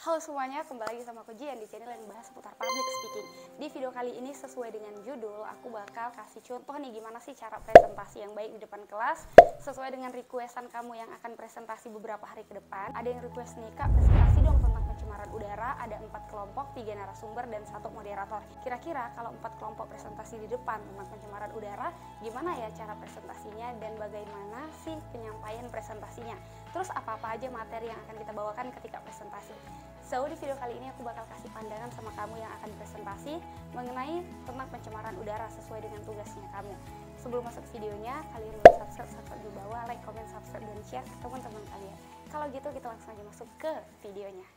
Halo semuanya, kembali lagi sama aku Jian di channel yang bahas seputar public speaking. Di video kali ini sesuai dengan judul, aku bakal kasih contoh nih gimana sih cara presentasi yang baik di depan kelas sesuai dengan requestan kamu yang akan presentasi beberapa hari ke depan. Ada yang request nih, Kak, presentasi dong tentang pencemaran udara, ada 4 kelompok, 3 narasumber, dan 1 moderator. Kira-kira kalau 4 kelompok presentasi di depan tentang pencemaran udara, gimana ya cara presentasinya dan bagaimana sih penyampaian presentasinya? Terus apa-apa aja materi yang akan kita bawakan ketika presentasi? So, di video kali ini aku bakal kasih pandangan sama kamu yang akan presentasi mengenai tentang pencemaran udara sesuai dengan tugasnya kamu. Sebelum masuk videonya, kalian boleh subscribe di bawah, like, comment, subscribe, dan share ke teman-teman kalian. Kalau gitu, kita langsung aja masuk ke videonya.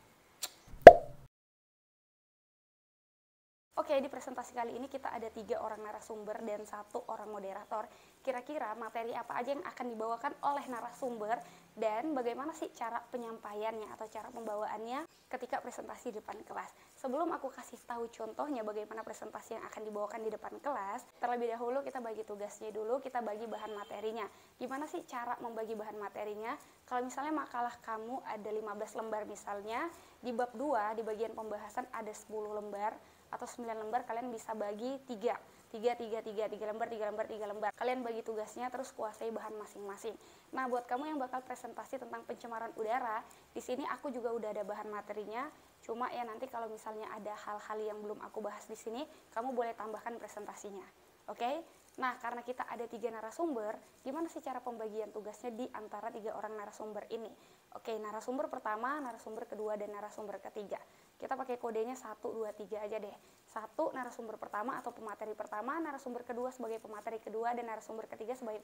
Oke, di presentasi kali ini kita ada 3 orang narasumber dan 1 orang moderator. Kira-kira materi apa aja yang akan dibawakan oleh narasumber dan bagaimana sih cara penyampaiannya atau cara pembawaannya ketika presentasi di depan kelas. Sebelum aku kasih tahu contohnya bagaimana presentasi yang akan dibawakan di depan kelas, terlebih dahulu kita bagi tugasnya dulu, kita bagi bahan materinya. Gimana sih cara membagi bahan materinya? Kalau misalnya makalah kamu ada 15 lembar misalnya, di bab 2 di bagian pembahasan ada 10 lembar, atau 9 lembar, kalian bisa bagi 3 lembar, 3 lembar, 3 lembar. Kalian bagi tugasnya, terus kuasai bahan masing-masing. Nah, buat kamu yang bakal presentasi tentang pencemaran udara, di sini aku juga udah ada bahan materinya. Cuma ya nanti kalau misalnya ada hal-hal yang belum aku bahas di sini, kamu boleh tambahkan presentasinya. Oke? Nah, karena kita ada 3 narasumber, gimana sih cara pembagian tugasnya di antara 3 orang narasumber ini? Oke, narasumber pertama, narasumber kedua, dan narasumber ketiga. Kita pakai kodenya 1, 2, 3 aja deh. 1 narasumber pertama atau pemateri pertama, narasumber kedua sebagai pemateri kedua, dan narasumber ketiga sebagai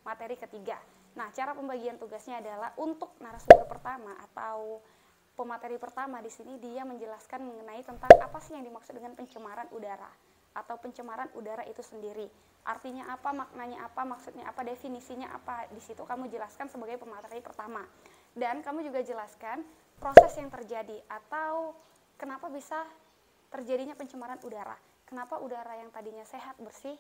materi ketiga. Nah, cara pembagian tugasnya adalah untuk narasumber pertama atau pemateri pertama di sini dia menjelaskan mengenai tentang apa sih yang dimaksud dengan pencemaran udara atau pencemaran udara itu sendiri. Artinya apa, maknanya apa, maksudnya apa, definisinya apa. Di situ kamu jelaskan sebagai pemateri pertama. Dan kamu juga jelaskan proses yang terjadi atau kenapa bisa terjadinya pencemaran udara. Kenapa udara yang tadinya sehat, bersih,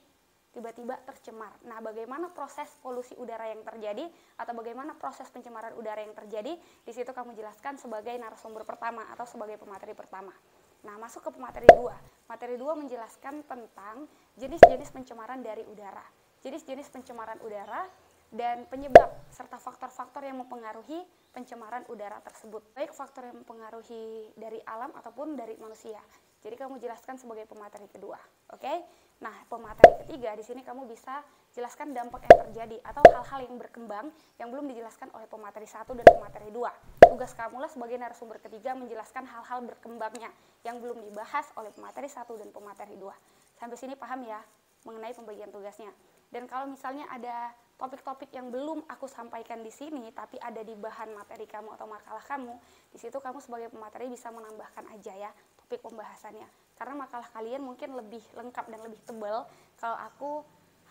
tiba-tiba tercemar. Nah, bagaimana proses polusi udara yang terjadi atau bagaimana proses pencemaran udara yang terjadi, di situ kamu jelaskan sebagai narasumber pertama atau sebagai pemateri pertama. Nah, masuk ke pemateri 2. Materi 2 menjelaskan tentang jenis-jenis pencemaran dari udara. Jenis-jenis pencemaran udara dan penyebab serta faktor-faktor yang mempengaruhi pencemaran udara tersebut, baik faktor yang mempengaruhi dari alam ataupun dari manusia. Jadi kamu jelaskan sebagai pemateri kedua, oke? Nah, pemateri ketiga di sini kamu bisa jelaskan dampak yang terjadi atau hal-hal yang berkembang yang belum dijelaskan oleh pemateri 1 dan pemateri 2. Tugas kamu lah sebagai narasumber ketiga menjelaskan hal-hal berkembangnya yang belum dibahas oleh pemateri 1 dan pemateri 2. Sampai sini paham ya mengenai pembagian tugasnya. Dan kalau misalnya ada topik-topik yang belum aku sampaikan di sini tapi ada di bahan materi kamu atau makalah kamu, di situ kamu sebagai pemateri bisa menambahkan aja ya topik pembahasannya. Karena makalah kalian mungkin lebih lengkap dan lebih tebal kalau aku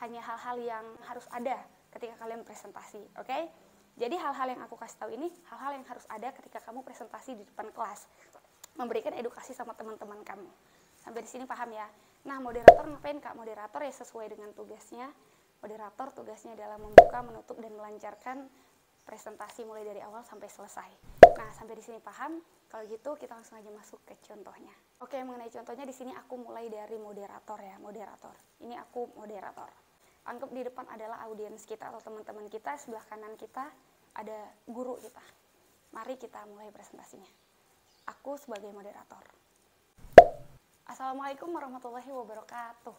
hanya hal-hal yang harus ada ketika kalian presentasi, oke? Jadi hal-hal yang aku kasih tahu ini hal-hal yang harus ada ketika kamu presentasi di depan kelas, memberikan edukasi sama teman-teman kamu. Sampai di sini paham ya? Nah, moderator ngapain, Kak? Moderator ya sesuai dengan tugasnya. Moderator tugasnya adalah membuka, menutup, dan melancarkan presentasi mulai dari awal sampai selesai. Nah, sampai di sini paham? Kalau gitu kita langsung aja masuk ke contohnya. Oke, mengenai contohnya di sini aku mulai dari moderator ya, moderator. Ini aku moderator. Anggap di depan adalah audiens kita atau teman-teman kita, sebelah kanan kita ada guru kita. Mari kita mulai presentasinya. Aku sebagai moderator. Assalamualaikum warahmatullahi wabarakatuh.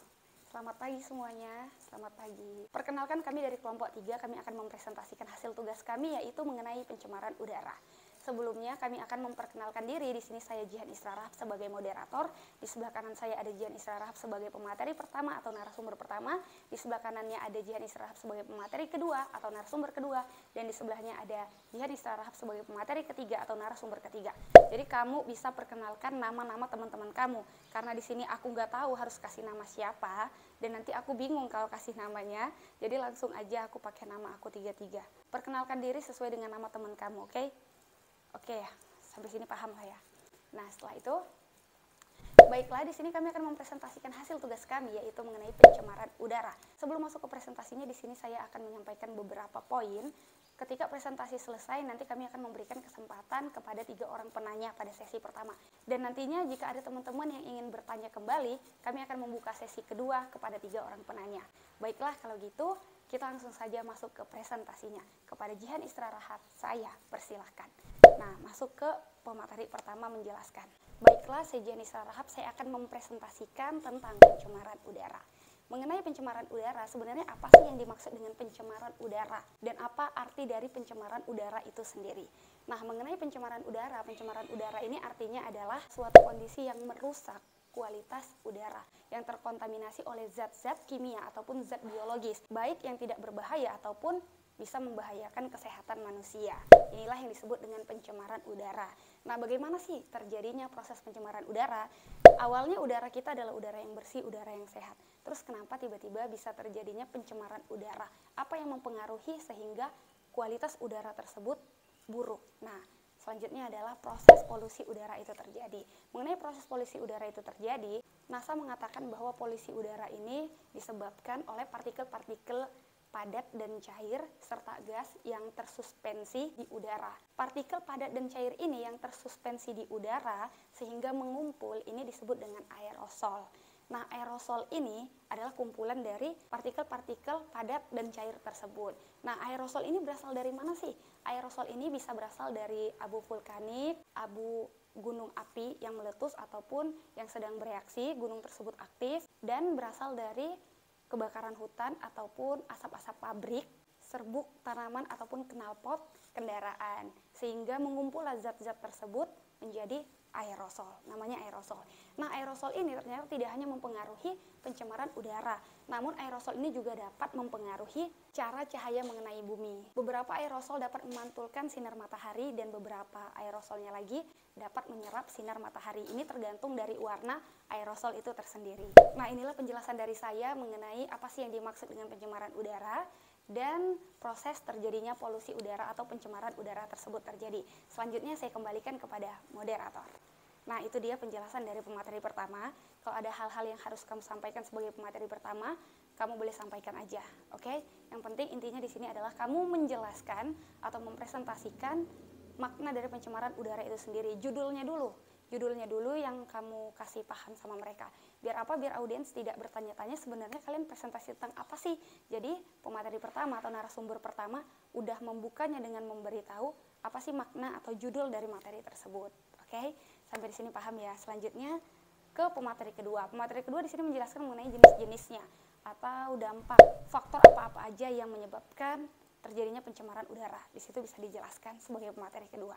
Selamat pagi semuanya, selamat pagi. Perkenalkan, kami dari kelompok 3, kami akan mempresentasikan hasil tugas kami yaitu mengenai pencemaran udara. Sebelumnya kami akan memperkenalkan diri. Di sini saya Jihan Isra Rahab sebagai moderator. Di sebelah kanan saya ada Jihan Isra Rahab sebagai pemateri pertama atau narasumber pertama. Di sebelah kanannya ada Jihan Isra Rahab sebagai pemateri kedua atau narasumber kedua. Dan di sebelahnya ada Jihan Isra Rahab sebagai pemateri ketiga atau narasumber ketiga. Jadi kamu bisa perkenalkan nama-nama teman-teman kamu. Karena di sini aku nggak tahu harus kasih nama siapa. Dan nanti aku bingung kalau kasih namanya. Jadi langsung aja aku pakai nama aku 3-3. Perkenalkan diri sesuai dengan nama teman kamu, oke? Oke ya, sampai sini paham lah ya. Nah, setelah itu, baiklah, di sini kami akan mempresentasikan hasil tugas kami yaitu mengenai pencemaran udara. Sebelum masuk ke presentasinya, di sini saya akan menyampaikan beberapa poin Ketika presentasi selesai, nanti kami akan memberikan kesempatan kepada 3 orang penanya pada sesi pertama. Dan nantinya jika ada teman-teman yang ingin bertanya kembali, kami akan membuka sesi kedua kepada 3 orang penanya. Baiklah, kalau gitu kita langsung saja masuk ke presentasinya. Kepada Jihan Istirahat, saya persilahkan. Nah, masuk ke pemateri pertama menjelaskan. Baiklah, saya Jihan Istirahat, saya akan mempresentasikan tentang pencemaran udara. Mengenai pencemaran udara, sebenarnya apa sih yang dimaksud dengan pencemaran udara? Dan apa arti dari pencemaran udara itu sendiri? Nah, mengenai pencemaran udara ini artinya adalah suatu kondisi yang merusak kualitas udara yang terkontaminasi oleh zat-zat kimia ataupun zat biologis, baik yang tidak berbahaya ataupun bisa membahayakan kesehatan manusia. Inilah yang disebut dengan pencemaran udara. Nah, bagaimana sih terjadinya proses pencemaran udara? Awalnya udara kita adalah udara yang bersih, udara yang sehat. Terus kenapa tiba-tiba bisa terjadinya pencemaran udara? Apa yang mempengaruhi sehingga kualitas udara tersebut buruk? Nah, selanjutnya adalah proses polusi udara itu terjadi. Mengenai proses polusi udara itu terjadi, NASA mengatakan bahwa polusi udara ini disebabkan oleh partikel-partikel padat dan cair serta gas yang tersuspensi di udara. Partikel padat dan cair ini yang tersuspensi di udara sehingga mengumpul, ini disebut dengan aerosol. Nah, aerosol ini adalah kumpulan dari partikel-partikel padat dan cair tersebut. Nah, aerosol ini berasal dari mana sih? Aerosol ini bisa berasal dari abu vulkanik, abu gunung api yang meletus ataupun yang sedang bereaksi, gunung tersebut aktif, dan berasal dari kebakaran hutan ataupun asap-asap pabrik, serbuk tanaman ataupun knalpot kendaraan, sehingga mengumpul zat-zat tersebut menjadi aerosol, namanya aerosol. Nah, aerosol ini ternyata tidak hanya mempengaruhi pencemaran udara, namun aerosol ini juga dapat mempengaruhi cara cahaya mengenai bumi. Beberapa aerosol dapat memantulkan sinar matahari dan beberapa aerosolnya lagi dapat menyerap sinar matahari. Ini tergantung dari warna aerosol itu tersendiri. Nah, inilah penjelasan dari saya mengenai apa sih yang dimaksud dengan pencemaran udara dan proses terjadinya polusi udara atau pencemaran udara tersebut terjadi. Selanjutnya saya kembalikan kepada moderator. Nah, itu dia penjelasan dari pemateri pertama. Kalau ada hal-hal yang harus kamu sampaikan sebagai pemateri pertama, kamu boleh sampaikan aja, oke? Yang penting intinya di sini adalah kamu menjelaskan atau mempresentasikan makna dari pencemaran udara itu sendiri. Judulnya dulu yang kamu kasih paham sama mereka. Biar apa? Biar audiens tidak bertanya-tanya sebenarnya kalian presentasi tentang apa sih. Jadi pemateri pertama atau narasumber pertama udah membukanya dengan memberitahu apa sih makna atau judul dari materi tersebut. Oke? Sampai di sini paham ya. Selanjutnya ke pemateri kedua. Pemateri kedua di sini menjelaskan mengenai jenis-jenisnya atau dampak, faktor apa-apa aja yang menyebabkan terjadinya pencemaran udara. Di situ bisa dijelaskan sebagai pemateri kedua.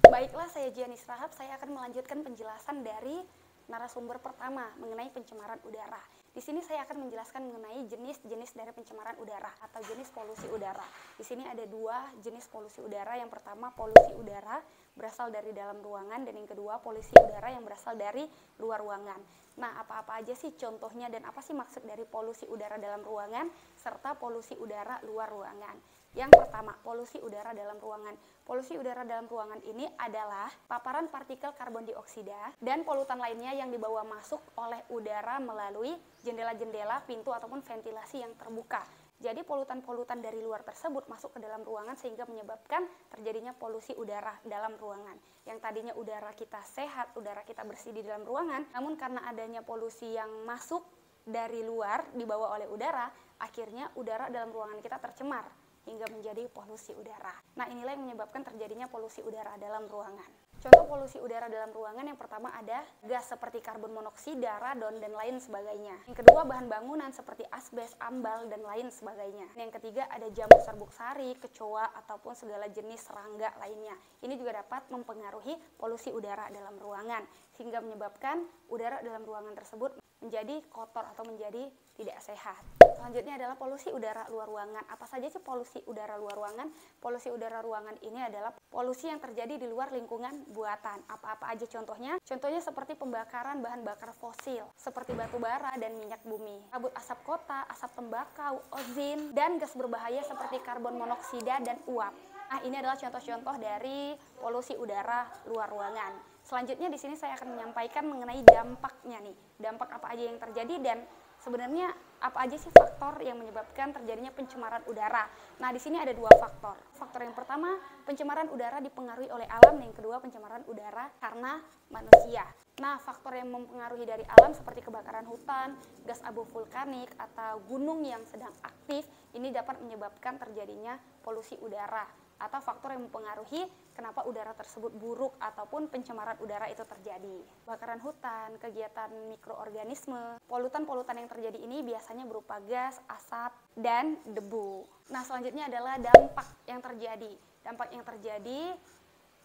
Baiklah, saya Jihan Istirahat, saya akan melanjutkan penjelasan dari narasumber pertama mengenai pencemaran udara. Di sini saya akan menjelaskan mengenai jenis-jenis dari pencemaran udara atau jenis polusi udara. Di sini ada 2 jenis polusi udara. Yang pertama, polusi udara berasal dari dalam ruangan, dan yang kedua, polusi udara yang berasal dari luar ruangan. Nah, apa-apa aja sih contohnya dan apa sih maksud dari polusi udara dalam ruangan serta polusi udara luar ruangan? Yang pertama, polusi udara dalam ruangan. Polusi udara dalam ruangan ini adalah paparan partikel karbon dioksida dan polutan lainnya yang dibawa masuk oleh udara melalui jendela-jendela, pintu ataupun ventilasi yang terbuka. Jadi polutan-polutan dari luar tersebut masuk ke dalam ruangan sehingga menyebabkan terjadinya polusi udara dalam ruangan. Yang tadinya udara kita sehat, udara kita bersih di dalam ruangan, namun karena adanya polusi yang masuk dari luar dibawa oleh udara, akhirnya udara dalam ruangan kita tercemar hingga menjadi polusi udara. Nah, inilah yang menyebabkan terjadinya polusi udara dalam ruangan. Contoh polusi udara dalam ruangan yang pertama ada gas seperti karbon monoksida, radon, dan lain sebagainya. Yang kedua, bahan bangunan seperti asbes, ambal, dan lain sebagainya. Yang ketiga, ada jamur serbuk sari, kecoa, ataupun segala jenis serangga lainnya. Ini juga dapat mempengaruhi polusi udara dalam ruangan, sehingga menyebabkan udara dalam ruangan tersebut menjadi kotor atau menjadi tidak sehat. Selanjutnya adalah polusi udara luar ruangan. Apa saja sih polusi udara luar ruangan? Polusi udara ruangan ini adalah polusi yang terjadi di luar lingkungan buatan. Apa-apa aja contohnya? Contohnya seperti pembakaran bahan bakar fosil, seperti batu bara dan minyak bumi, kabut asap kota, asap tembakau, ozon, dan gas berbahaya seperti karbon monoksida dan uap. Nah, ini adalah contoh-contoh dari polusi udara luar ruangan. Selanjutnya di sini saya akan menyampaikan mengenai dampaknya nih. Dampak apa aja yang terjadi dan sebenarnya Apa aja sih faktor yang menyebabkan terjadinya pencemaran udara? Nah, di sini ada dua faktor. Faktor yang pertama, pencemaran udara dipengaruhi oleh alam, yang kedua pencemaran udara karena manusia. Nah, faktor yang mempengaruhi dari alam seperti kebakaran hutan, gas abu vulkanik, atau gunung yang sedang aktif, ini dapat menyebabkan terjadinya polusi udara. Atau faktor yang mempengaruhi kenapa udara tersebut buruk ataupun pencemaran udara itu terjadi. Kebakaran hutan, kegiatan mikroorganisme, polutan-polutan yang terjadi ini biasanya berupa gas, asap, dan debu. Nah, selanjutnya adalah dampak yang terjadi. Dampak yang terjadi,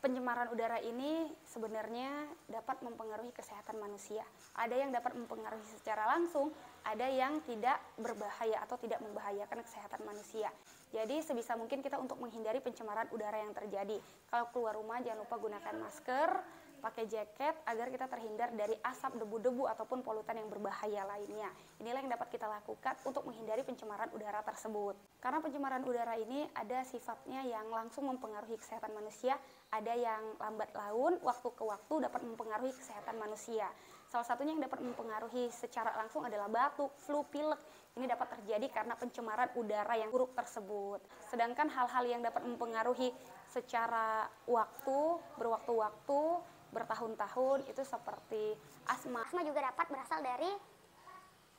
pencemaran udara ini sebenarnya dapat mempengaruhi kesehatan manusia. Ada yang dapat mempengaruhi secara langsung, ada yang tidak berbahaya atau tidak membahayakan kesehatan manusia. Jadi sebisa mungkin kita untuk menghindari pencemaran udara yang terjadi. Kalau keluar rumah jangan lupa gunakan masker, pakai jaket agar kita terhindar dari asap, debu-debu ataupun polutan yang berbahaya lainnya. Inilah yang dapat kita lakukan untuk menghindari pencemaran udara tersebut. Karena pencemaran udara ini ada sifatnya yang langsung mempengaruhi kesehatan manusia, ada yang lambat laun, waktu ke waktu dapat mempengaruhi kesehatan manusia. Salah satunya yang dapat mempengaruhi secara langsung adalah batuk, flu, pilek. Ini dapat terjadi karena pencemaran udara yang buruk tersebut. Sedangkan hal-hal yang dapat mempengaruhi secara berwaktu-waktu, bertahun-tahun itu seperti asma. Asma juga dapat berasal dari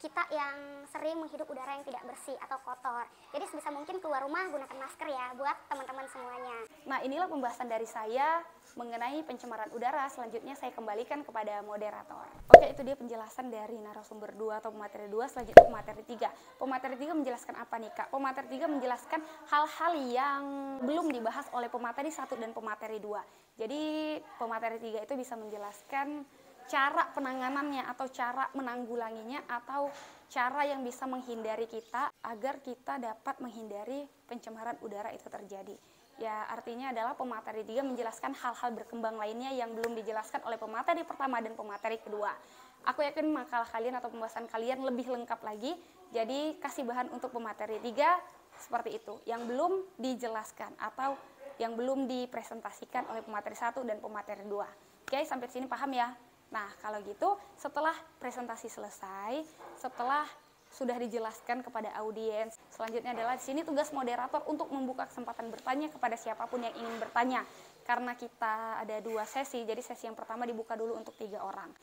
kita yang sering menghirup udara yang tidak bersih atau kotor. Jadi sebisa mungkin keluar rumah gunakan masker ya buat teman-teman semuanya. Nah, inilah pembahasan dari saya mengenai pencemaran udara. Selanjutnya saya kembalikan kepada moderator. Oke, itu dia penjelasan dari narasumber 2 atau pemateri 2. Selanjutnya pemateri 3. Pemateri 3 menjelaskan apa nih, Kak? Pemateri 3 menjelaskan hal-hal yang belum dibahas oleh pemateri 1 dan pemateri 2. Jadi pemateri 3 itu bisa menjelaskan cara penanganannya atau cara menanggulanginya atau cara yang bisa menghindari kita agar kita dapat menghindari pencemaran udara itu terjadi. Ya, artinya adalah pemateri 3 menjelaskan hal-hal berkembang lainnya yang belum dijelaskan oleh pemateri pertama dan pemateri kedua. Aku yakin makalah kalian atau pembahasan kalian lebih lengkap lagi. Jadi kasih bahan untuk pemateri 3 seperti itu yang belum dijelaskan atau yang belum dipresentasikan oleh pemateri 1 dan pemateri 2. Oke, sampai sini paham ya? Nah, kalau gitu setelah presentasi selesai, setelah sudah dijelaskan kepada audiens, selanjutnya adalah di sini tugas moderator untuk membuka kesempatan bertanya kepada siapapun yang ingin bertanya. Karena kita ada 2 sesi, jadi sesi yang pertama dibuka dulu untuk 3 orang.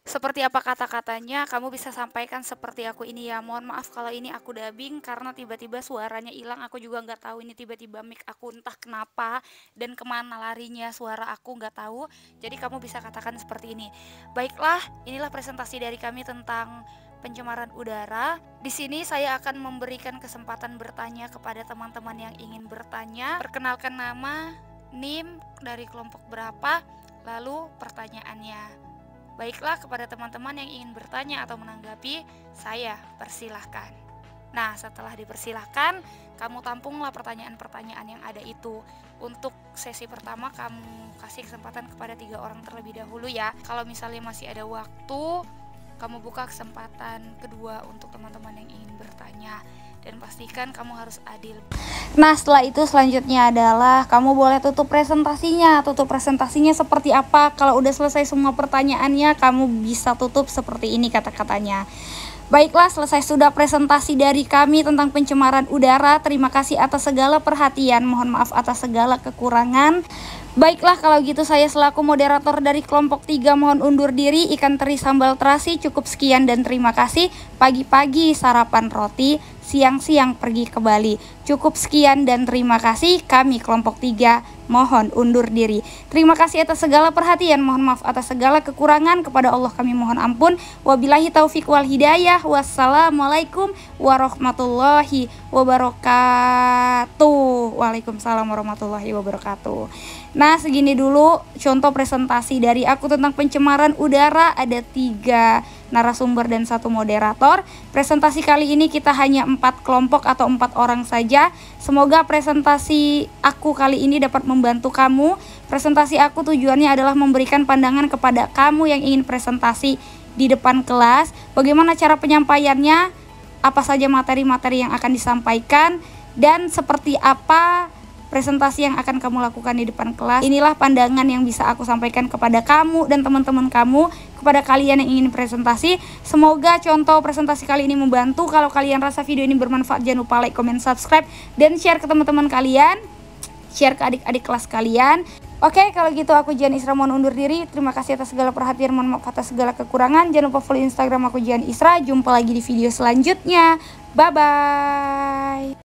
Seperti apa kata-katanya, kamu bisa sampaikan seperti aku ini ya. Mohon maaf kalau ini aku dubbing karena tiba-tiba suaranya hilang. Aku juga nggak tahu ini tiba-tiba mic aku entah kenapa dan kemana larinya suara aku nggak tahu. Jadi kamu bisa katakan seperti ini. Baiklah, inilah presentasi dari kami tentang pencemaran udara. Di sini saya akan memberikan kesempatan bertanya kepada teman-teman yang ingin bertanya. Perkenalkan nama, NIM, dari kelompok berapa, lalu pertanyaannya. Baiklah, kepada teman-teman yang ingin bertanya atau menanggapi, saya persilahkan. Nah, setelah dipersilahkan, kamu tampunglah pertanyaan-pertanyaan yang ada itu. Untuk sesi pertama, kamu kasih kesempatan kepada 3 orang terlebih dahulu ya. Kalau misalnya masih ada waktu, kamu buka kesempatan kedua untuk teman-teman yang ingin bertanya. Dan pastikan kamu harus adil. Nah, setelah itu selanjutnya adalah kamu boleh tutup presentasinya. Tutup presentasinya seperti apa? Kalau udah selesai semua pertanyaannya, kamu bisa tutup seperti ini kata-katanya. Baiklah, selesai sudah presentasi dari kami tentang pencemaran udara. Terima kasih atas segala perhatian. Mohon maaf atas segala kekurangan. Baiklah, kalau gitu saya selaku moderator dari kelompok 3 mohon undur diri. Ikan teri sambal terasi cukup sekian dan terima kasih. Pagi-pagi sarapan roti, siang-siang pergi ke Bali. Cukup sekian dan terima kasih. Kami kelompok 3 mohon undur diri. Terima kasih atas segala perhatian. Mohon maaf atas segala kekurangan. Kepada Allah kami mohon ampun. Wabillahi taufik wal hidayah. Wassalamualaikum warahmatullahi wabarakatuh. Waalaikumsalam warahmatullahi wabarakatuh. Nah, segini dulu contoh presentasi dari aku tentang pencemaran udara. Ada 3 narasumber dan 1 moderator. Presentasi kali ini kita hanya 4 kelompok atau 4 orang saja. Semoga presentasi aku kali ini dapat membantu kamu. Presentasi aku tujuannya adalah memberikan pandangan kepada kamu yang ingin presentasi di depan kelas. Bagaimana cara penyampaiannya, apa saja materi-materi yang akan disampaikan, dan seperti apa presentasi yang akan kamu lakukan di depan kelas. Inilah pandangan yang bisa aku sampaikan kepada kamu dan teman-teman kamu, kepada kalian yang ingin presentasi. Semoga contoh presentasi kali ini membantu. Kalau kalian rasa video ini bermanfaat, jangan lupa like, comment, subscribe, dan share ke teman-teman kalian, share ke adik-adik kelas kalian. Oke, kalau gitu aku Jihan Isra mohon undur diri. Terima kasih atas segala perhatian, mohon maaf atas segala kekurangan. Jangan lupa follow Instagram aku Jihan Isra. Jumpa lagi di video selanjutnya. Bye-bye.